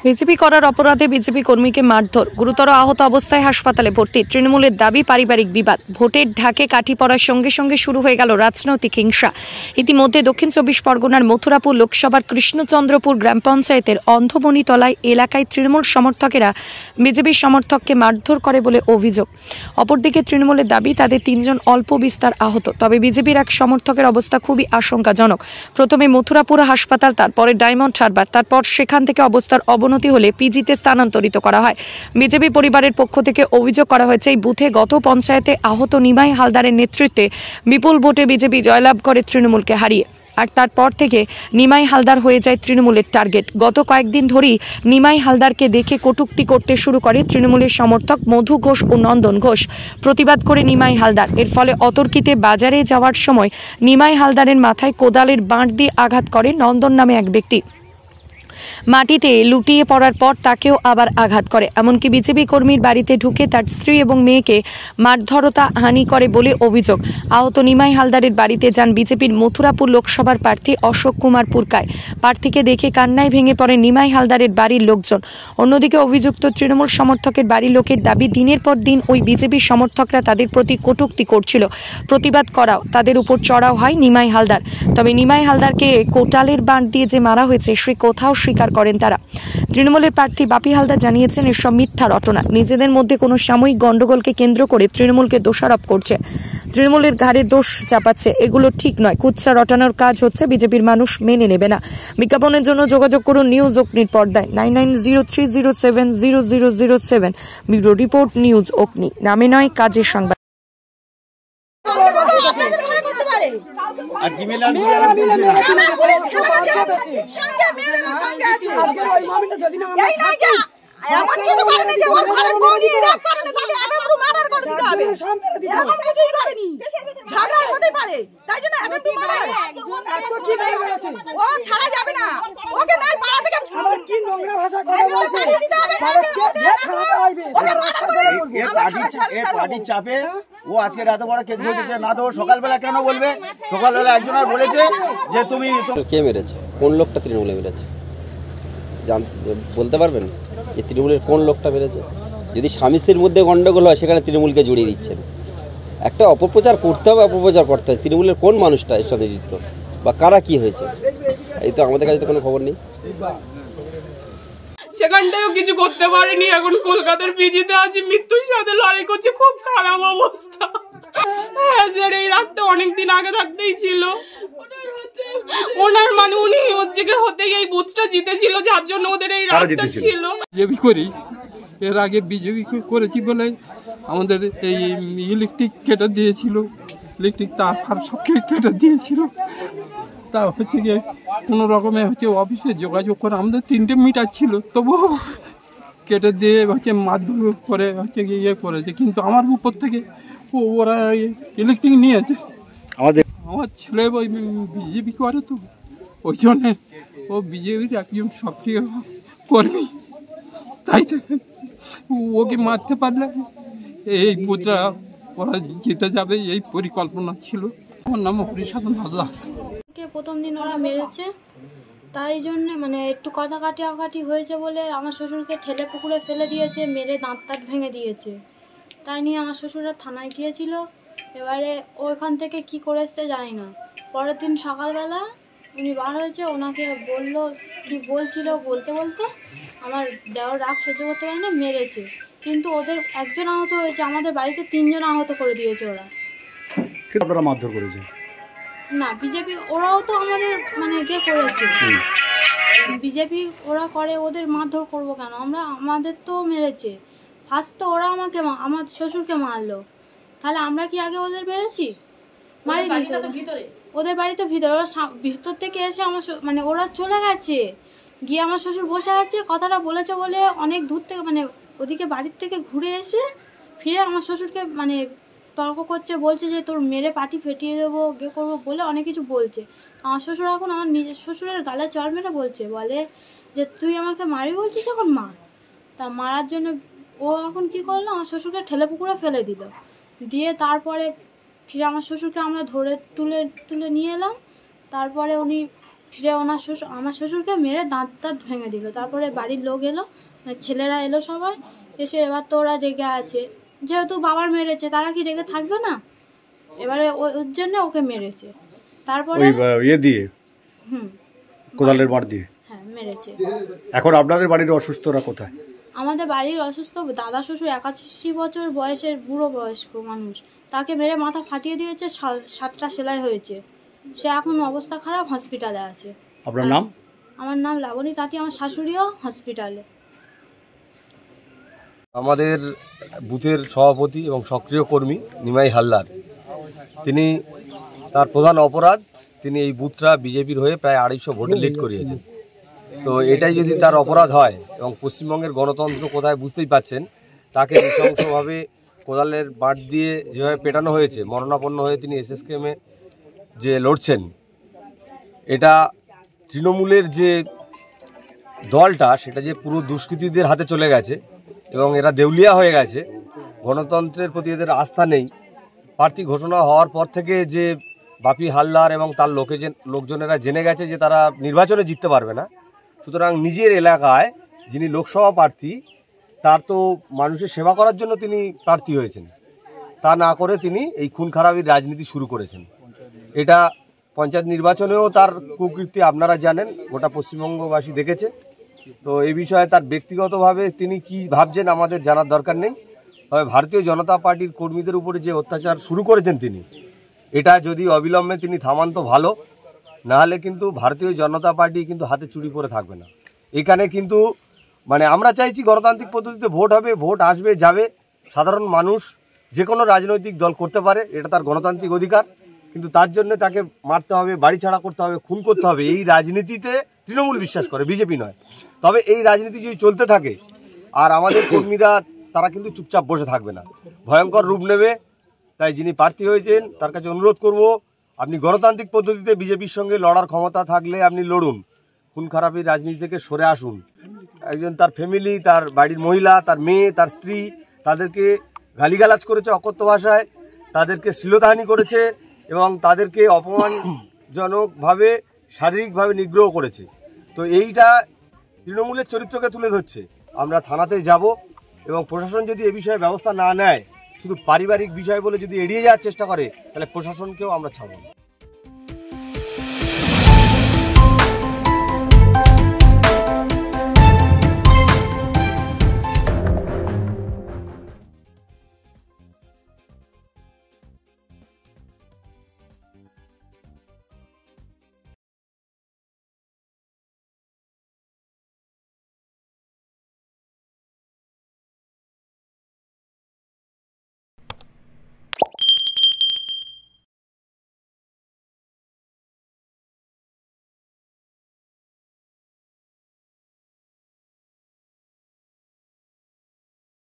BJP করার অপরাধে BJP কর্মীকে মারধর, গুরুতর আহত অবস্থায় হাসপাতালে ভর্তি। তৃণমূলের দাবি পারিবারিক বিবাদ। ভোটের ঢাকে কাঠি পড়ার সঙ্গে সঙ্গে শুরু হয়ে গেল রাজনৈতিক হিংসা। ইতিমধ্যে দক্ষিণ 24 পরগনার মথুরাপুর লোকসভার কৃষ্ণচন্দ্রপুর গ্রাম পঞ্চায়েতের অন্ধমণিতলায় এলাকায় তৃণমূল সমর্থকেরা বিজেপি সমর্থককে মারধর করে বলে অভিযোগ। অপরদিকে তৃণমূলের দাবি তাদের 3 জন অল্প বিস্তর আহত। তবে বিজেপির এক সমর্থকের অবস্থা খুবই আশঙ্কাজনক। প্রথমে মথুরাপুর হাসপাতাল, তারপরে ডায়মন্ড হারবার, তারপর সেখান থেকে অবস্থার অবনতি হলে পিজিতে স্থানান্তরিত করা হয়। বিজেপি পরিবারের পক্ষ থেকে অভিযোগ করা হয়েছে, এই বুথে গত পঞ্চায়েতে আহত নিমাই হালদারের নেতৃত্বে বিপুল ভোটে বিজেপি জয়লাভ করে তৃণমূলকে হারিয়ে। আর তারপর থেকে নিমাই হালদার হয়ে যায় তৃণমূলের টার্গেট। গত কয়েকদিন ধরেই নিমাই হালদারকে দেখে কটূক্তি করতে শুরু করে তৃণমূলের সমর্থক মধু ঘোষ ও নন্দন ঘোষ। প্রতিবাদ করে নিমাই হালদার। এর ফলে অতর্কিতে বাজারে যাওয়ার সময় নিমাই হালদারের মাথায় কোদালের বাঁট দিয়ে আঘাত করে নন্দন নামে এক ব্যক্তি। মাটিতে লুটিয়ে পড়ার পর তাকেও আবার আঘাত করে। এমনকি বিজেপি কর্মীর বাড়িতে ঢুকে তার স্ত্রী এবং মেয়েকে মারধরতা হানি করে বলে অভিযোগ। আহত নিমাই হালদারের বাড়িতে যান বিজেপির মথুরাপুর লোকসভার প্রার্থী অশোক কুমার পুরকায়। প্রার্থীকে দেখে কান্নায় ভেঙে পড়ে নিমাই হালদারের বাড়ির লোকজন। অন্যদিকে অভিযুক্ত তৃণমূল সমর্থকের বাড়ির লোকের দাবি, দিনের পর দিন ওই বিজেপি সমর্থকরা তাদের প্রতি কটূক্তি করছিল। প্রতিবাদ করাও তাদের উপর চড়াও হয় নিমাই হালদার। তবে নিমাই হালদারকে কোটালের বাঁট দিয়ে যে মারা হয়েছে সে কোথাও স্বীকার করেন তারা। তৃণমূলের প্রার্থী বাপি হালদার জানিয়েছেন, এসব মিথ্যা রটনা। নিজেদের মধ্যে কোনো সাময়িক গন্ডগোলকে কেন্দ্র করে তৃণমূলকে দোষারোপ করছে, তৃণমূলের ঘাড়ে দোষ চাপাচ্ছে। এগুলো ঠিক নয়। কুৎসা রটানোর কাজ হচ্ছে, বিজেপির মানুষ মেনে নেবে না। বিজ্ঞাপনের জন্য যোগাযোগ করুন নিউজ অগ্নির পর্দায় 9903070007। ব্যুরো রিপোর্ট, নিউজ অগ্নি। নামে নয়, কাজের সংবাদ। আর কি মেলা এমন কিছু করেনি যে ওর ঘরের বউ নিয়ে রেপ করেনি, তাহলে আগামরু মার্ডার করে দিতে হবে। এরকম কিছুই করেনি, ঝগড়া হতে পারে, তাই জন্য আগামরু মার্ডার এত কি বের করেছে, ও ছাড়া যাবে না। ওকে নাই পাড়া থেকে আবার কি নোংরা ভাষা কথা বলছে, দিতে হবে না, যে ছাড়াতে হইবে। ওকে মার্ডার করে বলবো। এই পার্টি চাপে ও আজকে রাতে বড় কেস বলছে না, তো সকালবেলা কেন বলবে? সকালবেলা একজন আর বলেছে যে তুমি কে মেরেছে, কোন লোকটা তৃণমূলে মেরেছে বলতে পারবেন? এই তৃণমূলের কোন লোকটা মেরেছে? যদি স্বামী স্ত্রীর মধ্যে গণ্ডগোল হয় সেখানে তৃণমূলকে জড়িয়ে দিচ্ছেন। একটা অপপ্রচার করতে হবে, অপপ্রচার করতে হয়। তৃণমূলের কোন মানুষটা এর সাথে যুক্ত বা কারা কি হয়েছে, এই তো আমাদের কাছে তো কোনো খবর নেই। সেখানটাও কিছু করতে পারেনি। এখন কলকাতার পিজিতে আছি, মৃত্যুর সাথে লড়াই করছে। খুব খারাপ অবস্থা। হ্যাঁ স্যার, এই রাতটা অনেকদিন আগে থাকতেই ছিল। ওনার মানে উনি হচ্ছে হতেই এই বুথটা জিতেছিল, যার জন্য ওদের এই রাতটা ছিল। বিজেপি করি, এর আগে বিজেপি করেছি বলে আমাদের এই ইলেকট্রিক কেটে দিয়েছিল, ইলেকট্রিক তার সব কেটে দিয়েছিল। তা হচ্ছে গিয়ে কোনো রকমে হচ্ছে অফিসে যোগাযোগ করে আমাদের 3টে মিটার ছিল, তবুও কেটে দিয়ে হচ্ছে মারধর করে হচ্ছে গিয়ে ইয়ে করেছে। কিন্তু আমার উপর থেকে ওরা ইলেকট্রিক নিয়েছে। আমার ছেলে ওই বিজেপি করে, তো ওই জন্যে ও বিজেপির একজন সক্রিয় কর্মী, তাই ওকে মারতে পারলে এই বুথটা ওরা জিতে যাবে, এই পরিকল্পনা ছিল। আমার নাম হরিসাধন হালদার। প্রথম দিন ওরা মেরেছে, তাই জন্যে মানে একটু কথা কাটাকাটি হয়েছে বলে আমার শ্বশুরকে ঠেলে পুকুরে ফেলে দিয়েছে, মেরে দাঁত ভেঙে দিয়েছে। তাই নিয়ে আমার শ্বশুররা থানায় গিয়েছিল। এবারে ওইখান থেকে কি করে এসছে জানি না। পরের দিন সকালবেলা উনি বার হয়েছে, ওনাকে বললো কি বলছিল, বলতে বলতে আমার দেওয়ার রাগ সহ্য করতে পারে না, মেরেছে। কিন্তু ওদের একজন আহত হয়েছে, আমাদের বাড়িতে 3 জন আহত করে দিয়েছে ওরা। আপনারা মারধর করেছে না, বিজেপি ওরাও তো আমাদের মানে করেছে। বিজেপি ওরা করে, ওদের মারধর করবো কেন আমরা? আমাদের তো মেরেছে ফার্স্ট, তো ওরা আমাকে আমার শ্বশুরকে মারলো, তাহলে আমরা কি আগে ওদের মেরেছি? মারিনি। ওদের বাড়ি তো ভিতরে, ওরা ভিতর থেকে এসে আমার মানে ওরা চলে গেছে, গিয়ে আমার শ্বশুর বসে আছে। কথাটা বলেছে বলে অনেক দূর থেকে মানে ওদিকে বাড়ির থেকে ঘুরে এসে ফিরে আমার শ্বশুরকে মানে তর্ক করছে, বলছে যে তোর মেরে পাটি ফেটিয়ে দেবো, করবো বলে অনেক কিছু বলছে। আমার শ্বশুর এখন আমার নিজের শ্বশুরের গালে চড় মেরে বলে যে তুই আমাকে মারি বলছিস, এখন মার। তা মারার জন্য ও এখন কি করলো, আমার শ্বশুরকে ঠেলে পুকুরে ফেলে দিল। দিয়ে তারপরে ফিরে আমার শ্বশুরকে আমরা ধরে তুলে নিয়ে এলাম। তারপরে উনি ফিরে আমার শ্বশুরকে মেরে দাঁত ভেঙে দিল। তারপরে বাড়ির লোক এলো, ছেলেরা এলো সবাই এসে, এবার তো ওরা রেগে আছে, যেহেতু বাবার মেরেছে তারা কি রেগে থাকবে না, এবারে ওর জন্য ওকে মেরেছে। তারপরে দিয়ে কোদালের বাড় দিয়ে হ্যাঁ মেরেছে। এখন আপনাদের বাড়ির অসুস্থরা কোথায়? আমাদের বাড়ির অসুস্থ দাদা শ্বশুর 81 বছর বয়সের বুড়ো বয়স্ক মানুষ, তাকে মেরে মাথা ফাটিয়ে দিয়েছে, 7টা সেলাই হয়েছে, সে এখন অবস্থা খারাপ, হসপিটালে আছে। আপনার নাম? আমার নাম লাবণী তাঁতি, আমার শাশুড়িও হসপিটালে। আমাদের বুথের সভাপতি এবং সক্রিয় কর্মী নিমাই হালদার, তিনি তার প্রধান অপরাধ, তিনি এই বুথটা বিজেপির হয়ে প্রায় 250 ভোটে লিড করিয়েছেন। তো এটাই যদি তার অপরাধ হয়, এবং পশ্চিমবঙ্গের গণতন্ত্র কোথায় বুঝতেই পাচ্ছেন, তাকে নৃশংসভাবে কোদালের বাট দিয়ে যেভাবে পেটানো হয়েছে, মরণাপন্ন হয়ে তিনি এসএসকেএমে যে লড়ছেন, এটা তৃণমূলের যে দলটা সেটা যে পুরো দুষ্কৃতীদের হাতে চলে গেছে এবং এরা দেউলিয়া হয়ে গেছে, গণতন্ত্রের প্রতি এদের আস্থা নেই। প্রার্থী ঘোষণা হওয়ার পর থেকে যে বাপি হালদার এবং তার লোকজনেরা জেনে গেছে যে তারা নির্বাচনে জিততে পারবে না, সুতরাং নিজের এলাকায় যিনি লোকসভা প্রার্থী তার তো মানুষের সেবা করার জন্য তিনি প্রার্থী হয়েছেন, তা না করে তিনি এই খুন খারাপির রাজনীতি শুরু করেছেন। এটা পঞ্চায়েত নির্বাচনেও তার কুকীর্তি আপনারা জানেন, গোটা পশ্চিমবঙ্গবাসী দেখেছে। তো এই বিষয়ে তার ব্যক্তিগতভাবে তিনি কি ভাবছেন আমাদের জানার দরকার নেই, তবে ভারতীয় জনতা পার্টির কর্মীদের উপরে যে অত্যাচার শুরু করেছেন তিনি, এটা যদি অবিলম্বে তিনি থামান তো ভালো, নাহলে কিন্তু ভারতীয় জনতা পার্টি কিন্তু হাতে চুরি পরে থাকবে না। এখানে কিন্তু আমরা চাইছি গণতান্ত্রিক পদ্ধতিতে ভোট হবে, ভোট আসবে যাবে, সাধারণ মানুষ যে কোনো রাজনৈতিক দল করতে পারে, এটা তার গণতান্ত্রিক অধিকার, কিন্তু তার জন্য তাকে মারতে হবে, বাড়ি ছাড়া করতে হবে, খুন করতে হবে, এই রাজনীতিতে তৃণমূল বিশ্বাস করে, বিজেপি নয়। তবে এই রাজনীতি যদি চলতে থাকে আর আমাদের কর্মীরা তারা কিন্তু চুপচাপ বসে থাকবে না, ভয়ঙ্কর রূপ নেবে। তাই যিনি প্রার্থী হয়েছেন তার কাছে অনুরোধ করব, আপনি গণতান্ত্রিক পদ্ধতিতে বিজেপির সঙ্গে লড়ার ক্ষমতা থাকলে আপনি লড়ুন, খুন খারাপির রাজনীতি থেকে সরে আসুন। একজন তার ফ্যামিলি, তার বাড়ির মহিলা, তার মেয়ে, তার স্ত্রী, তাদেরকে গালিগালাজ করেছে অকথ্য ভাষায়, তাদেরকে শ্লীলতাহানি করেছে এবং তাদেরকে অপমানজনকভাবে শারীরিকভাবে নিগ্রহ করেছে। তো এইটা তৃণমূলের চরিত্রকে তুলে ধরছে। আমরা থানাতে যাব এবং প্রশাসন যদি এ বিষয়ে ব্যবস্থা না নেয়, শুধু পারিবারিক বিষয় বলে যদি এড়িয়ে যাওয়ার চেষ্টা করে, তাহলে প্রশাসনকেও আমরা ছাড়ব না।